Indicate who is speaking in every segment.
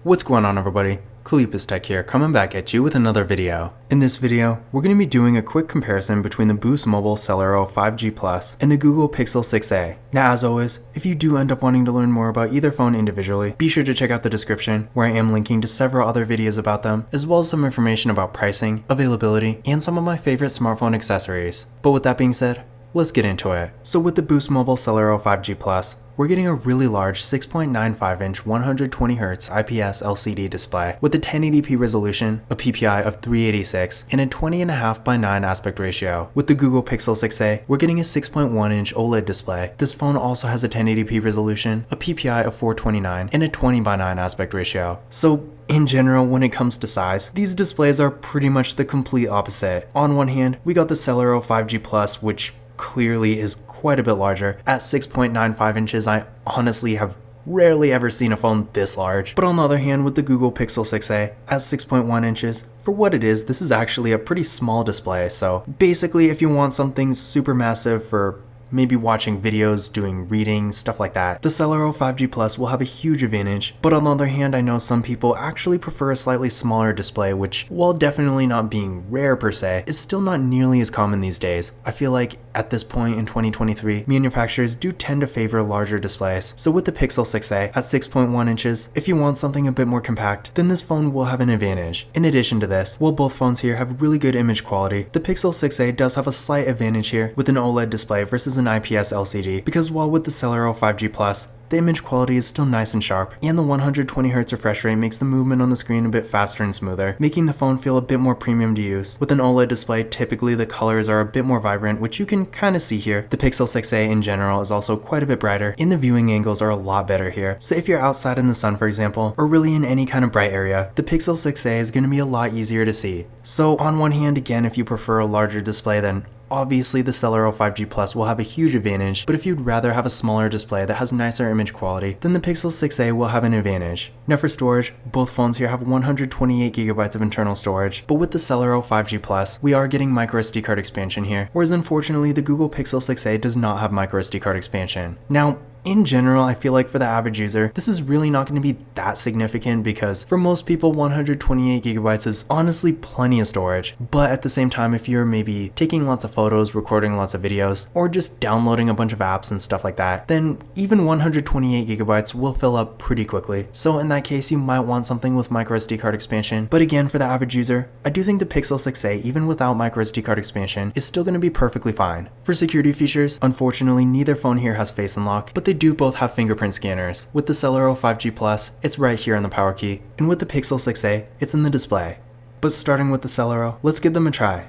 Speaker 1: What's going on, everybody? Kalipus Tech here, coming back at you with another video. In this video, we're going to be doing a quick comparison between the Boost Mobile Celero 5G Plus and the Google Pixel 6a. Now, as always, if you do end up wanting to learn more about either phone individually, be sure to check out the description, where I am linking to several other videos about them, as well as some information about pricing, availability, and some of my favorite smartphone accessories. But with that being said, let's get into it. So with the Boost Mobile Celero 5G Plus, we're getting a really large 6.95-inch 120Hz IPS LCD display with a 1080p resolution, a PPI of 386, and a 20.5 by 9 aspect ratio. With the Google Pixel 6a, we're getting a 6.1-inch OLED display. This phone also has a 1080p resolution, a PPI of 429, and a 20 by 9 aspect ratio. So in general, when it comes to size, these displays are pretty much the complete opposite. On one hand, we got the Celero 5G Plus, which clearly is quite a bit larger. At 6.95 inches, I honestly have rarely ever seen a phone this large. But on the other hand, with the Google Pixel 6a at 6.1 inches, for what it is, this is actually a pretty small display. So basically, if you want something super massive for maybe watching videos, doing reading, stuff like that, the Celero 5G Plus will have a huge advantage. But on the other hand, I know some people actually prefer a slightly smaller display, which, while definitely not being rare per se, is still not nearly as common these days. I feel like at this point in 2023, manufacturers do tend to favor larger displays. So with the Pixel 6a at 6.1 inches, if you want something a bit more compact, then this phone will have an advantage. In addition to this, while both phones here have really good image quality, the Pixel 6a does have a slight advantage here with an OLED display versus an IPS LCD, because while with the Celero 5G Plus, the image quality is still nice and sharp, and the 120Hz refresh rate makes the movement on the screen a bit faster and smoother, making the phone feel a bit more premium to use. With an OLED display, typically the colors are a bit more vibrant, which you can kind of see here. The Pixel 6a in general is also quite a bit brighter, and the viewing angles are a lot better here. So if you're outside in the sun, for example, or really in any kind of bright area, the Pixel 6a is going to be a lot easier to see. So on one hand, again, if you prefer a larger display, then obviously the Celero 5G Plus will have a huge advantage, but if you'd rather have a smaller display that has nicer image quality, then the Pixel 6a will have an advantage. Now for storage, both phones here have 128GB of internal storage, but with the Celero 5G Plus, we are getting microSD card expansion here, whereas unfortunately the Google Pixel 6a does not have microSD card expansion. Now, in general, I feel like for the average user, this is really not going to be that significant, because for most people, 128GB is honestly plenty of storage. But at the same time, if you're maybe taking lots of photos, recording lots of videos, or just downloading a bunch of apps and stuff like that, then even 128GB will fill up pretty quickly. So in that case, you might want something with microSD card expansion. But again, for the average user, I do think the Pixel 6a, even without microSD card expansion, is still going to be perfectly fine. For security features, unfortunately, neither phone here has Face Unlock, but they do both have fingerprint scanners. With the Celero 5G Plus, it's right here on the power key, and with the Pixel 6a, it's in the display. But starting with the Celero, let's give them a try.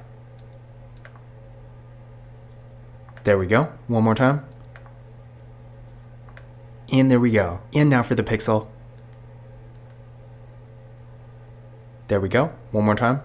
Speaker 1: There we go, one more time. And there we go. And now for the Pixel. There we go, one more time.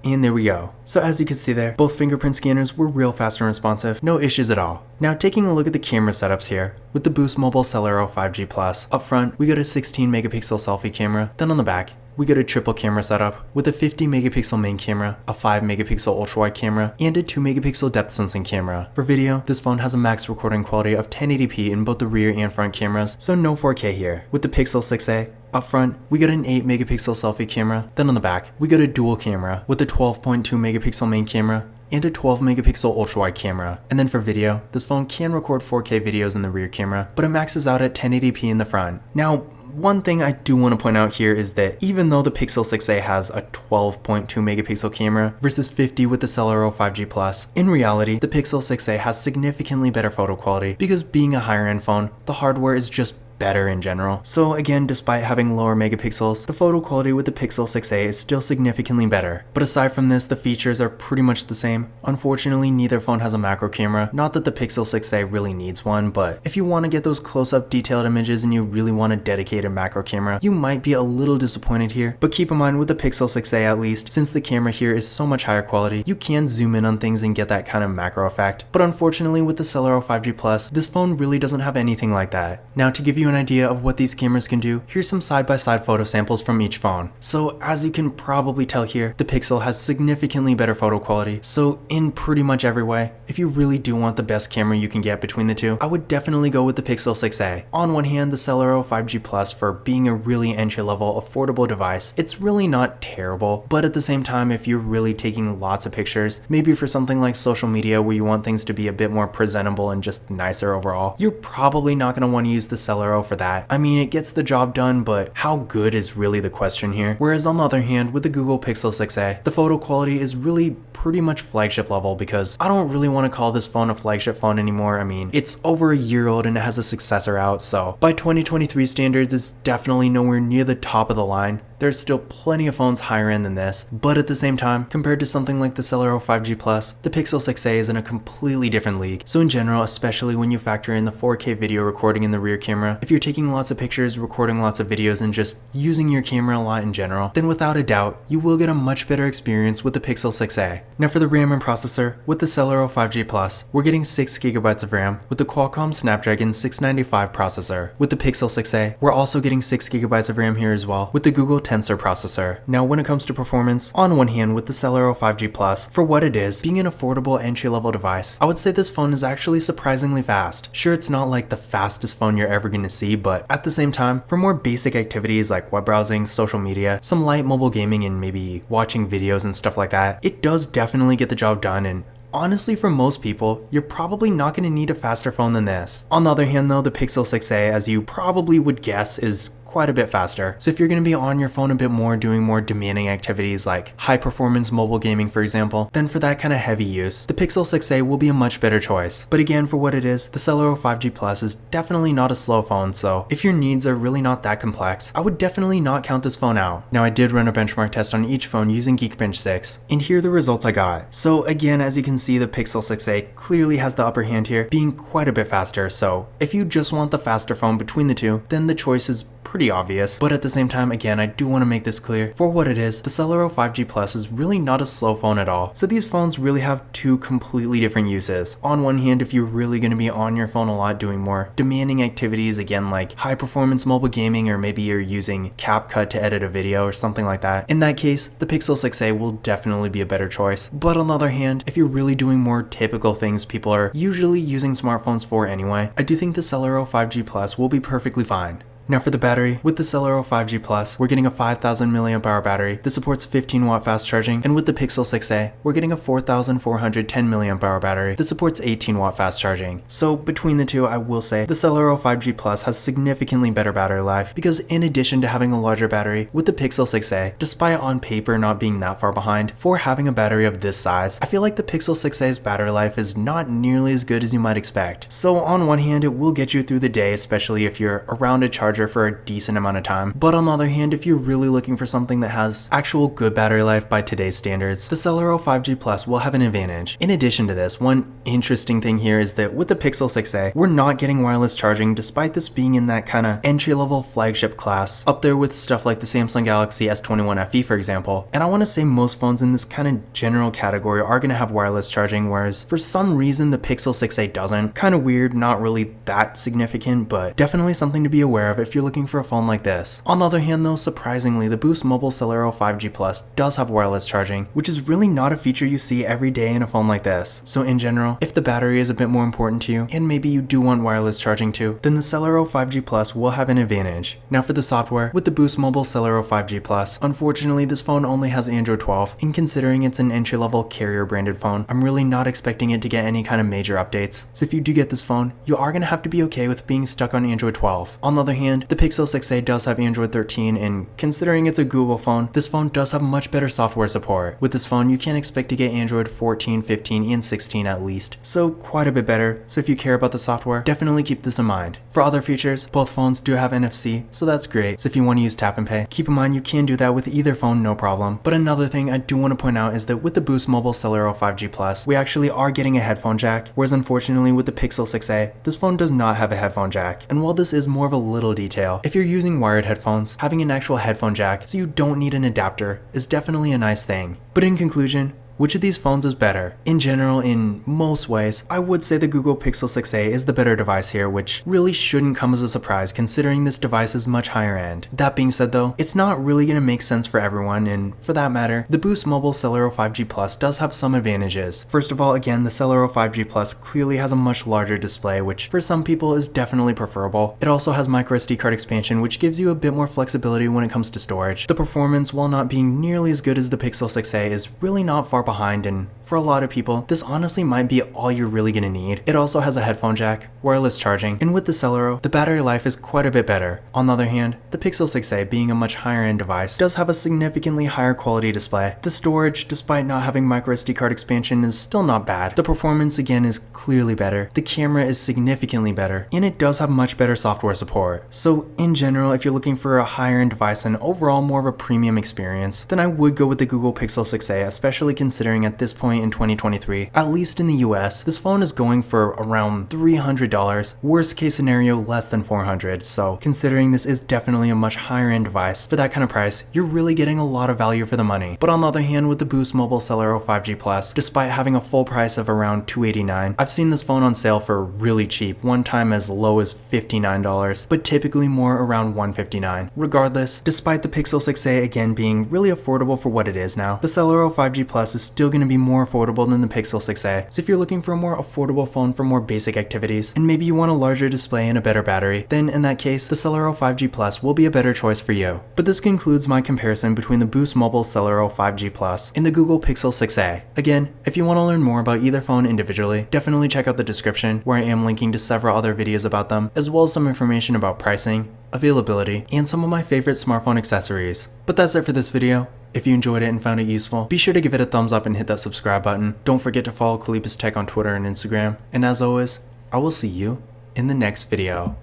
Speaker 1: And there we go. So as you can see there, both fingerprint scanners were real fast and responsive, no issues at all. Now taking a look at the camera setups here, with the Boost Mobile Celero 5G Plus, up front we got a 16 megapixel selfie camera, then on the back, we got a triple camera setup with a 50 megapixel main camera, a 5 megapixel ultra wide camera, and a 2 megapixel depth sensing camera. For video, this phone has a max recording quality of 1080p in both the rear and front cameras, so no 4K here. With the Pixel 6a, up front, we got an 8 megapixel selfie camera, then on the back, we got a dual camera with a 12.2 megapixel main camera and a 12 megapixel ultra wide camera. And then for video, this phone can record 4K videos in the rear camera, but it maxes out at 1080p in the front. Now, one thing I do want to point out here is that even though the Pixel 6a has a 12.2 megapixel camera versus 50 with the Celero 5G Plus, in reality, the Pixel 6a has significantly better photo quality, because being a higher end phone, the hardware is just better in general. So again, despite having lower megapixels, the photo quality with the Pixel 6a is still significantly better. But aside from this, the features are pretty much the same. Unfortunately, neither phone has a macro camera. Not that the Pixel 6a really needs one, but if you want to get those close-up detailed images and you really want a dedicated macro camera, you might be a little disappointed here. But keep in mind, with the Pixel 6a at least, since the camera here is so much higher quality, you can zoom in on things and get that kind of macro effect. But unfortunately, with the Celero 5G Plus, this phone really doesn't have anything like that. Now, to give you an idea of what these cameras can do, here's some side-by-side photo samples from each phone. So as you can probably tell here, the Pixel has significantly better photo quality. So in pretty much every way, if you really do want the best camera you can get between the two, I would definitely go with the Pixel 6a. On one hand, the Celero 5G Plus, for being a really entry-level, affordable device, it's really not terrible, but at the same time, if you're really taking lots of pictures, maybe for something like social media where you want things to be a bit more presentable and just nicer overall, you're probably not going to want to use the Celero for that. I mean, it gets the job done, but how good is really the question here? Whereas on the other hand, with the Google Pixel 6a, the photo quality is really pretty much flagship level, because I don't really want to call this phone a flagship phone anymore. I mean, it's over a year old and it has a successor out, so by 2023 standards, it's definitely nowhere near the top of the line. There's still plenty of phones higher end than this, but at the same time, compared to something like the Celero 5G Plus, the Pixel 6a is in a completely different league. So in general, especially when you factor in the 4K video recording in the rear camera, if you're taking lots of pictures, recording lots of videos, and just using your camera a lot in general, then without a doubt, you will get a much better experience with the Pixel 6a. Now for the RAM and processor, with the Celero 5G Plus, we're getting 6GB of RAM with the Qualcomm Snapdragon 695 processor. With the Pixel 6a, we're also getting 6GB of RAM here as well, with the Google Tensor processor. Now when it comes to performance, on one hand with the Celero 5G Plus, for what it is, being an affordable entry-level device, I would say this phone is actually surprisingly fast. Sure, it's not like the fastest phone you're ever going to see, but at the same time, for more basic activities like web browsing, social media, some light mobile gaming, and maybe watching videos and stuff like that, it does definitely get the job done. And honestly, for most people, you're probably not going to need a faster phone than this. On the other hand though, the Pixel 6a, as you probably would guess, is quite a bit faster. So if you're going to be on your phone a bit more, doing more demanding activities like high performance mobile gaming for example, then for that kind of heavy use, the Pixel 6a will be a much better choice. But again, for what it is, the Celero 5G Plus is definitely not a slow phone, so if your needs are really not that complex, I would definitely not count this phone out. Now I did run a benchmark test on each phone using Geekbench 6, and here are the results I got. So again, as you can see, the Pixel 6a clearly has the upper hand here, being quite a bit faster. So if you just want the faster phone between the two, then the choice is pretty obvious. But at the same time, again, I do want to make this clear. For what it is, the Celero 5G Plus is really not a slow phone at all. So these phones really have two completely different uses. On one hand, if you're really going to be on your phone a lot doing more demanding activities, again like high performance mobile gaming, or maybe you're using CapCut to edit a video or something like that, in that case, the Pixel 6a will definitely be a better choice. But on the other hand, if you're really doing more typical things people are usually using smartphones for anyway, I do think the Celero 5G Plus will be perfectly fine. Now for the battery, with the Celero 5G Plus, we're getting a 5000 mAh battery that supports 15W fast charging, and with the Pixel 6a, we're getting a 4410 mAh battery that supports 18W fast charging. So between the two, I will say the Celero 5G Plus has significantly better battery life, because in addition to having a larger battery, with the Pixel 6a, despite on paper not being that far behind, for having a battery of this size, I feel like the Pixel 6a's battery life is not nearly as good as you might expect. So on one hand, it will get you through the day, especially if you're around a charger for a decent amount of time. But on the other hand, if you're really looking for something that has actual good battery life by today's standards, the Celero 5G Plus will have an advantage. In addition to this, one interesting thing here is that with the Pixel 6a, we're not getting wireless charging, despite this being in that kind of entry-level flagship class, up there with stuff like the Samsung Galaxy S21 FE for example. And I want to say most phones in this kind of general category are going to have wireless charging, whereas for some reason the Pixel 6a doesn't. Kind of weird, not really that significant, but definitely something to be aware of if you're looking for a phone like this. On the other hand though, surprisingly, the Boost Mobile Celero 5G Plus does have wireless charging, which is really not a feature you see every day in a phone like this. So in general, if the battery is a bit more important to you, and maybe you do want wireless charging too, then the Celero 5G Plus will have an advantage. Now for the software, with the Boost Mobile Celero 5G Plus, unfortunately this phone only has Android 12, and considering it's an entry-level carrier branded phone, I'm really not expecting it to get any kind of major updates. So if you do get this phone, you are going to have to be okay with being stuck on Android 12. On the other hand, the Pixel 6a does have Android 13, and considering it's a Google phone, this phone does have much better software support. With this phone, you can expect to get Android 14, 15, and 16 at least, so quite a bit better. So if you care about the software, definitely keep this in mind. For other features, both phones do have NFC, so that's great. So if you want to use tap and pay, keep in mind you can do that with either phone, no problem. But another thing I do want to point out is that with the Boost Mobile Celero 5G Plus, we actually are getting a headphone jack, whereas unfortunately with the Pixel 6a, this phone does not have a headphone jack. And while this is more of a little detail, if you're using wired headphones, having an actual headphone jack so you don't need an adapter is definitely a nice thing. But in conclusion, which of these phones is better? In general, in most ways, I would say the Google Pixel 6a is the better device here, which really shouldn't come as a surprise considering this device is much higher end. That being said though, it's not really going to make sense for everyone, and for that matter, the Boost Mobile Celero 5G Plus does have some advantages. First of all, again, the Celero 5G Plus clearly has a much larger display, which for some people is definitely preferable. It also has microSD card expansion, which gives you a bit more flexibility when it comes to storage. The performance, while not being nearly as good as the Pixel 6a, is really not far behind, and for a lot of people, this honestly might be all you're really gonna need. It also has a headphone jack, wireless charging, and with the Celero, the battery life is quite a bit better. On the other hand, the Pixel 6a, being a much higher end device, does have a significantly higher quality display. The storage, despite not having microSD card expansion, is still not bad. The performance again is clearly better. The camera is significantly better, and it does have much better software support. So in general, if you're looking for a higher end device and overall more of a premium experience, then I would go with the Google Pixel 6a, especially considering at this point in 2023, at least in the US, this phone is going for around $300, worst case scenario less than $400, so considering this is definitely a much higher end device, for that kind of price, you're really getting a lot of value for the money. But on the other hand, with the Boost Mobile Celero 5G Plus, despite having a full price of around $289, I've seen this phone on sale for really cheap, one time as low as $59, but typically more around $159. Regardless, despite the Pixel 6a again being really affordable for what it is now, the Celero 5G Plus is still going to be more affordable than the Pixel 6a. So if you're looking for a more affordable phone for more basic activities, and maybe you want a larger display and a better battery, then in that case, the Celero 5G Plus will be a better choice for you. But this concludes my comparison between the Boost Mobile Celero 5G Plus and the Google Pixel 6a. Again, if you want to learn more about either phone individually, definitely check out the description where I am linking to several other videos about them, as well as some information about pricing, availability, and some of my favorite smartphone accessories. But that's it for this video. If you enjoyed it and found it useful, be sure to give it a thumbs up and hit that subscribe button. Don't forget to follow Calipus Tech on Twitter and Instagram. And as always, I will see you in the next video.